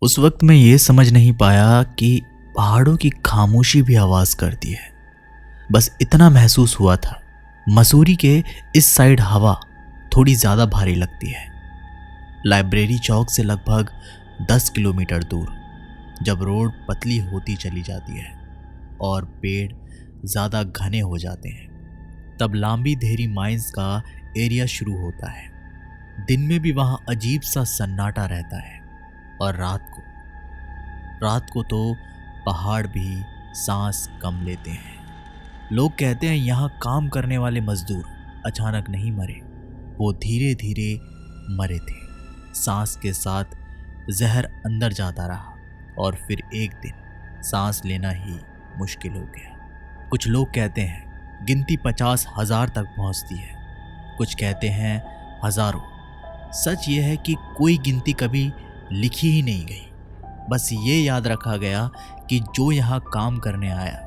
उस वक्त मैं ये समझ नहीं पाया कि पहाड़ों की खामोशी भी आवाज करती है। बस इतना महसूस हुआ था, मसूरी के इस साइड हवा थोड़ी ज्यादा भारी लगती है। लाइब्रेरी चौक से लगभग 10 किलोमीटर दूर जब रोड पतली होती चली जाती है और पेड़ ज्यादा घने हो जाते हैं, तब लांबी धेरी माइंस का एरिया शुरू होता है। दिन में भी वहां अजीब सा सन्नाटा रहता है और रात को तो पहाड़ भी सांस कम लेते हैं। लोग कहते हैं यहाँ काम करने वाले मजदूर अचानक नहीं मरे, वो धीरे धीरे मरे थे। सांस के साथ जहर अंदर जाता रहा और फिर एक दिन सांस लेना ही मुश्किल हो गया। कुछ लोग कहते हैं गिनती 50,000 तक पहुंचती है, कुछ कहते हैं हजारों। सच ये है कि कोई गिनती कभी लिखी ही नहीं गई। बस ये याद रखा गया कि जो यहाँ काम करने आया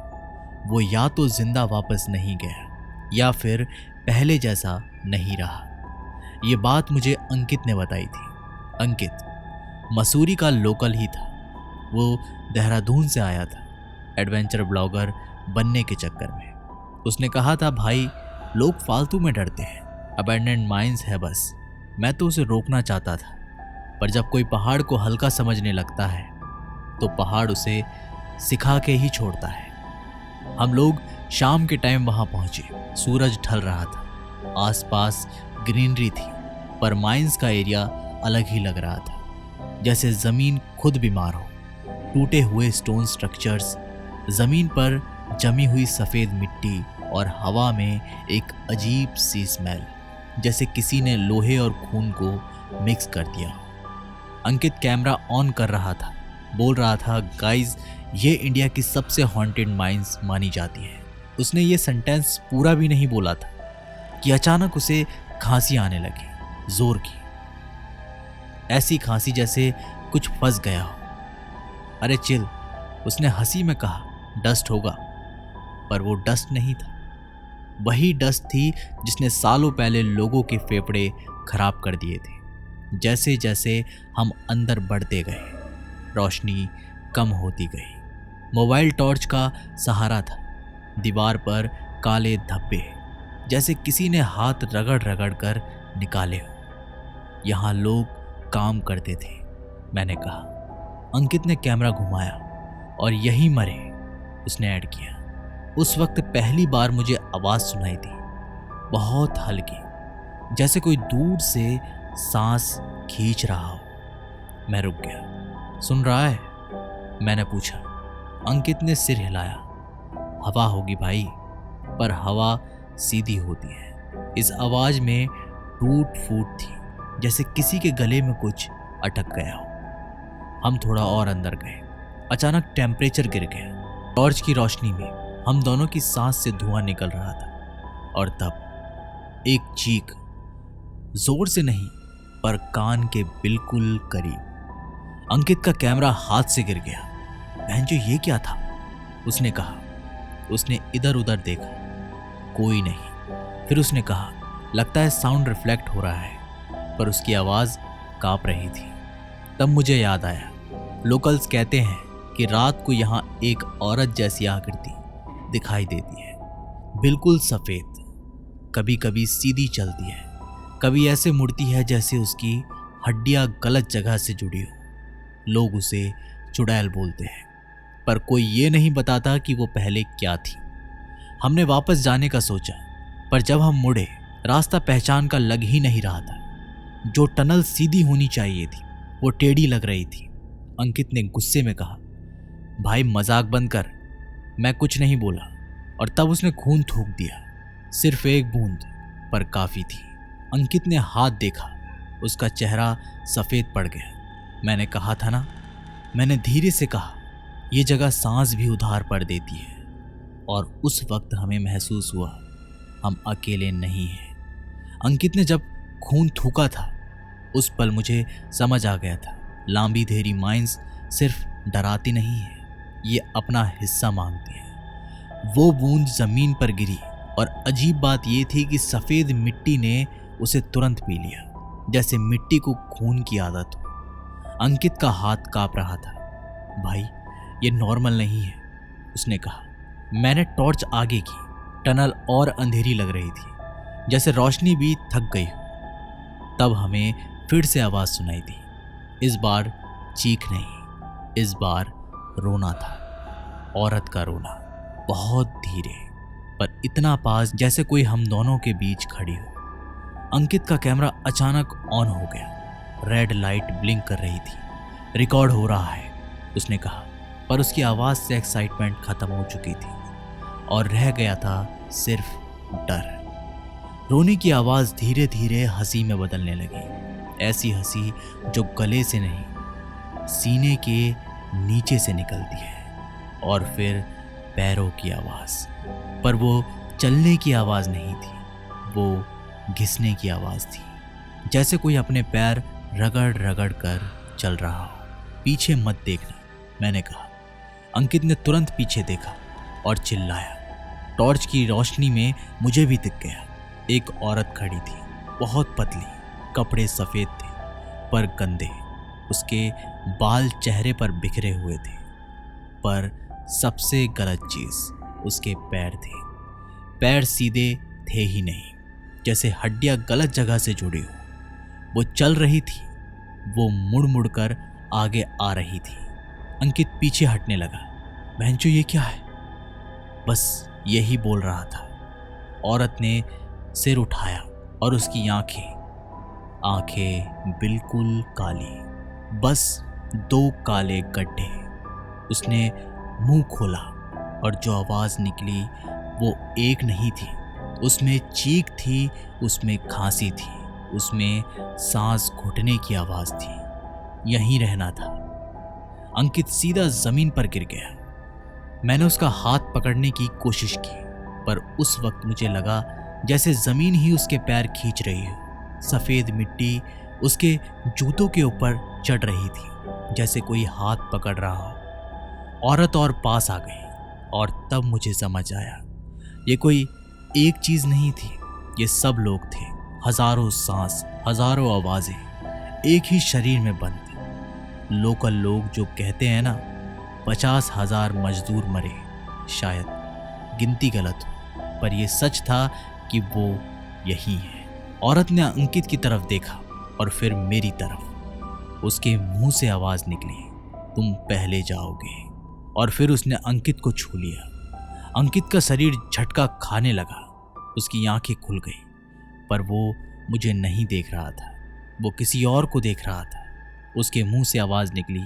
वो या तो जिंदा वापस नहीं गया या फिर पहले जैसा नहीं रहा। ये बात मुझे अंकित ने बताई थी। अंकित मसूरी का लोकल ही था। वो देहरादून से आया था एडवेंचर ब्लॉगर बनने के चक्कर में। उसने कहा था, भाई लोग फालतू में डरते हैं, अबैंडन्ड माइंस है बस। मैं तो उसे रोकना चाहता था, पर जब कोई पहाड़ को हल्का समझने लगता है तो पहाड़ उसे सिखा के ही छोड़ता है। हम लोग शाम के टाइम वहां पहुंचे। सूरज ढल रहा था, आसपास ग्रीनरी थी, पर माइंस का एरिया अलग ही लग रहा था, जैसे जमीन खुद बीमार हो। टूटे हुए स्टोन स्ट्रक्चर्स, जमीन पर जमी हुई सफेद मिट्टी और हवा में एक अजीब सी स्मेल, जैसे किसी ने लोहे और खून को मिक्स कर दिया। अंकित कैमरा ऑन कर रहा था, बोल रहा था, गाइज ये इंडिया की सबसे हॉन्टेड माइंस मानी जाती है। उसने ये सेंटेंस पूरा भी नहीं बोला था कि अचानक उसे खांसी आने लगी, जोर की। ऐसी खांसी जैसे कुछ फंस गया हो। अरे चिल, उसने हंसी में कहा, डस्ट होगा। पर वो डस्ट नहीं था। वही डस्ट थी जिसने सालों पहले लोगों के फेफड़े खराब कर दिए थे। जैसे जैसे हम अंदर बढ़ते गए, रोशनी कम होती गई। मोबाइल टॉर्च का सहारा था। दीवार पर काले धब्बे, जैसे किसी ने हाथ रगड़ रगड़ कर निकाले हो। यहाँ लोग काम करते थे, मैंने कहा। अंकित ने कैमरा घुमाया, और यही मरे, उसने ऐड किया। उस वक्त पहली बार मुझे आवाज सुनाई दी, बहुत हल्की, जैसे कोई दूर से सांस खींच रहा हो। मैं रुक गया। सुन रहा है? मैंने पूछा। अंकित ने सिर हिलाया। हवा होगी भाई, पर हवा सीधी होती है। इस आवाज में टूट फूट थी, जैसे किसी के गले में कुछ अटक गया हो। हम थोड़ा और अंदर गए। अचानक टेम्परेचर गिर गया। टॉर्च की रोशनी में हम दोनों की सांस से धुआं निकल रहा था। और तब एक चीख, जोर से नहीं पर कान के बिल्कुल करीब। अंकित का कैमरा हाथ से गिर गया। बहनचो, ये क्या था? उसने कहा। उसने इधर उधर देखा, कोई नहीं। फिर उसने कहा, लगता है साउंड रिफ्लेक्ट हो रहा है। पर उसकी आवाज कांप रही थी। तब मुझे याद आया, लोकल्स कहते हैं कि रात को यहाँ एक औरत जैसी आकृति दिखाई देती है, बिल्कुल सफेद। कभी कभी सीधी चलती है, कभी ऐसे मुड़ती है जैसे उसकी हड्डियां गलत जगह से जुड़ी हो। लोग उसे चुड़ैल बोलते हैं, पर कोई ये नहीं बताता कि वो पहले क्या थी। हमने वापस जाने का सोचा, पर जब हम मुड़े, रास्ता पहचान का लग ही नहीं रहा था। जो टनल सीधी होनी चाहिए थी, वो टेढ़ी लग रही थी। अंकित ने गुस्से में कहा, भाई मजाक बंद कर। मैं कुछ नहीं बोला, और तब उसने खून थूक दिया। सिर्फ एक बूंद, पर काफी थी। अंकित ने हाथ देखा, उसका चेहरा सफेद पड़ गया। मैंने कहा था ना, मैंने धीरे से कहा, यह जगह सांस भी उधार पड़ देती है। और उस वक्त हमें महसूस हुआ हम अकेले नहीं हैं। अंकित ने जब खून थूका था, उस पल मुझे समझ आ गया था, लांबी धेरी माइंस सिर्फ डराती नहीं है, ये अपना हिस्सा मांगती है। वो बूंद जमीन पर गिरी, और अजीब बात यह थी कि सफेद मिट्टी ने उसे तुरंत पी लिया, जैसे मिट्टी को खून की आदत हो। अंकित का हाथ कांप रहा था। भाई ये नॉर्मल नहीं है, उसने कहा। मैंने टॉर्च आगे की। टनल और अंधेरी लग रही थी, जैसे रोशनी भी थक गई हो। तब हमें फिर से आवाज सुनाई दी। इस बार चीख नहीं, इस बार रोना था। औरत का रोना, बहुत धीरे पर इतना पास जैसे कोई हम दोनों के बीच खड़ी हो। अंकित का कैमरा अचानक ऑन हो गया। रेड लाइट ब्लिंक कर रही थी। रिकॉर्ड हो रहा है, उसने कहा, पर उसकी आवाज से एक्साइटमेंट खत्म हो चुकी थी और रह गया था सिर्फ डर। रोने की आवाज धीरे धीरे हंसी में बदलने लगी। ऐसी हंसी जो गले से नहीं, सीने के नीचे से निकलती है। और फिर पैरों की आवाज, पर वो चलने की आवाज नहीं थी, वो घिसने की आवाज थी, जैसे कोई अपने पैर रगड़ रगड़ कर चल रहा हो। पीछे मत देखना, मैंने कहा। अंकित ने तुरंत पीछे देखा और चिल्लाया। टॉर्च की रोशनी में मुझे भी दिख गया। एक औरत खड़ी थी, बहुत पतली, कपड़े सफेद थे पर गंदे। उसके बाल चेहरे पर बिखरे हुए थे, पर सबसे गलत चीज उसके पैर थे। पैर सीधे थे ही नहीं, जैसे हड्डियां गलत जगह से जुड़ी हो। वो चल रही थी, वो मुड़ मुड़ कर आगे आ रही थी। अंकित पीछे हटने लगा। बहनचोद ये क्या है? बस यही बोल रहा था। औरत ने सिर उठाया और उसकी आंखें बिल्कुल काली, बस 2 काले गड्ढे। उसने मुंह खोला और जो आवाज निकली वो एक नहीं थी। उसमें चीख थी, उसमें खांसी थी, उसमें सांस घुटने की आवाज थी। यहीं रहना था। अंकित सीधा जमीन पर गिर गया। मैंने उसका हाथ पकड़ने की कोशिश की, पर उस वक्त मुझे लगा जैसे जमीन ही उसके पैर खींच रही हो। सफेद मिट्टी उसके जूतों के ऊपर चढ़ रही थी, जैसे कोई हाथ पकड़ रहा हो। औरत और पास आ गई और तब मुझे समझ आया, ये कोई एक चीज नहीं थी, ये सब लोग थे। हजारों सांस, हजारों आवाजें, एक ही शरीर में बंद। लोकल लोग जो कहते हैं ना, 50,000 मजदूर मरे, शायद गिनती गलत हो, पर यह सच था कि वो यही है। औरत ने अंकित की तरफ देखा और फिर मेरी तरफ। उसके मुंह से आवाज निकली, तुम पहले जाओगे। और फिर उसने अंकित को छू लिया। अंकित का शरीर झटका खाने लगा। उसकी आंखें खुल गई, पर वो मुझे नहीं देख रहा था, वो किसी और को देख रहा था। उसके मुंह से आवाज निकली,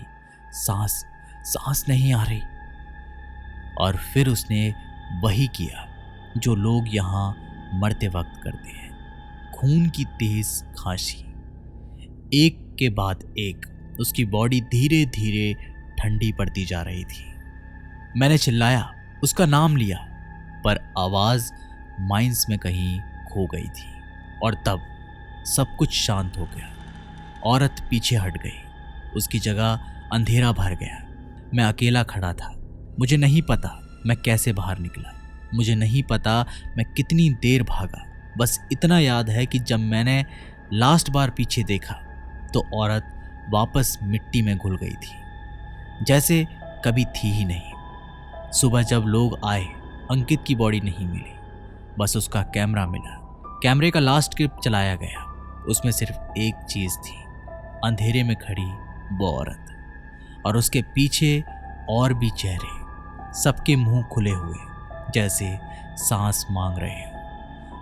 सांस नहीं आ रही। और फिर उसने वही किया जो लोग यहाँ मरते वक्त करते हैं, खून की तेज खांसी। एक के बाद एक उसकी बॉडी धीरे धीरे ठंडी पड़ती जा रही थी। मैंने चिल्लाया, उसका नाम लिया, पर आवाज माइंस में कहीं खो गई थी। और तब सब कुछ शांत हो गया। औरत पीछे हट गई, उसकी जगह अंधेरा भर गया। मैं अकेला खड़ा था। मुझे नहीं पता मैं कैसे बाहर निकला, मुझे नहीं पता मैं कितनी देर भागा। बस इतना याद है कि जब मैंने लास्ट बार पीछे देखा तो औरत वापस मिट्टी में घुल गई थी, जैसे कभी थी ही नहीं। सुबह जब लोग आए, अंकित की बॉडी नहीं मिली, बस उसका कैमरा मिला। कैमरे का लास्ट क्लिप चलाया गया। उसमें सिर्फ एक चीज थी, अंधेरे में खड़ी वो औरत, और उसके पीछे और भी चेहरे, सबके मुंह खुले हुए, जैसे सांस मांग रहे हो।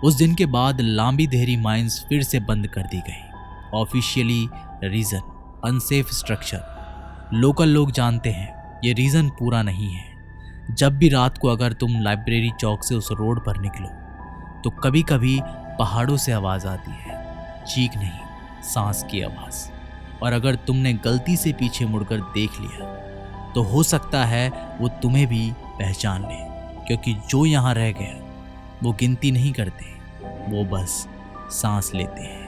उस दिन के बाद लांबी देहरी माइंस फिर से बंद कर दी गई। Officially reason unsafe structure. Local लोग जानते हैं ये रीजन पूरा नहीं है। जब भी रात को अगर तुम लाइब्रेरी चौक से उस रोड पर निकलो तो कभी कभी पहाड़ों से आवाज आती है, चीख नहीं, सांस की आवाज। और अगर तुमने गलती से पीछे मुड़कर देख लिया तो हो सकता है वो तुम्हें भी पहचान ले, क्योंकि जो यहाँ रह गया वो गिनती नहीं करते, वो बस सांस लेते हैं।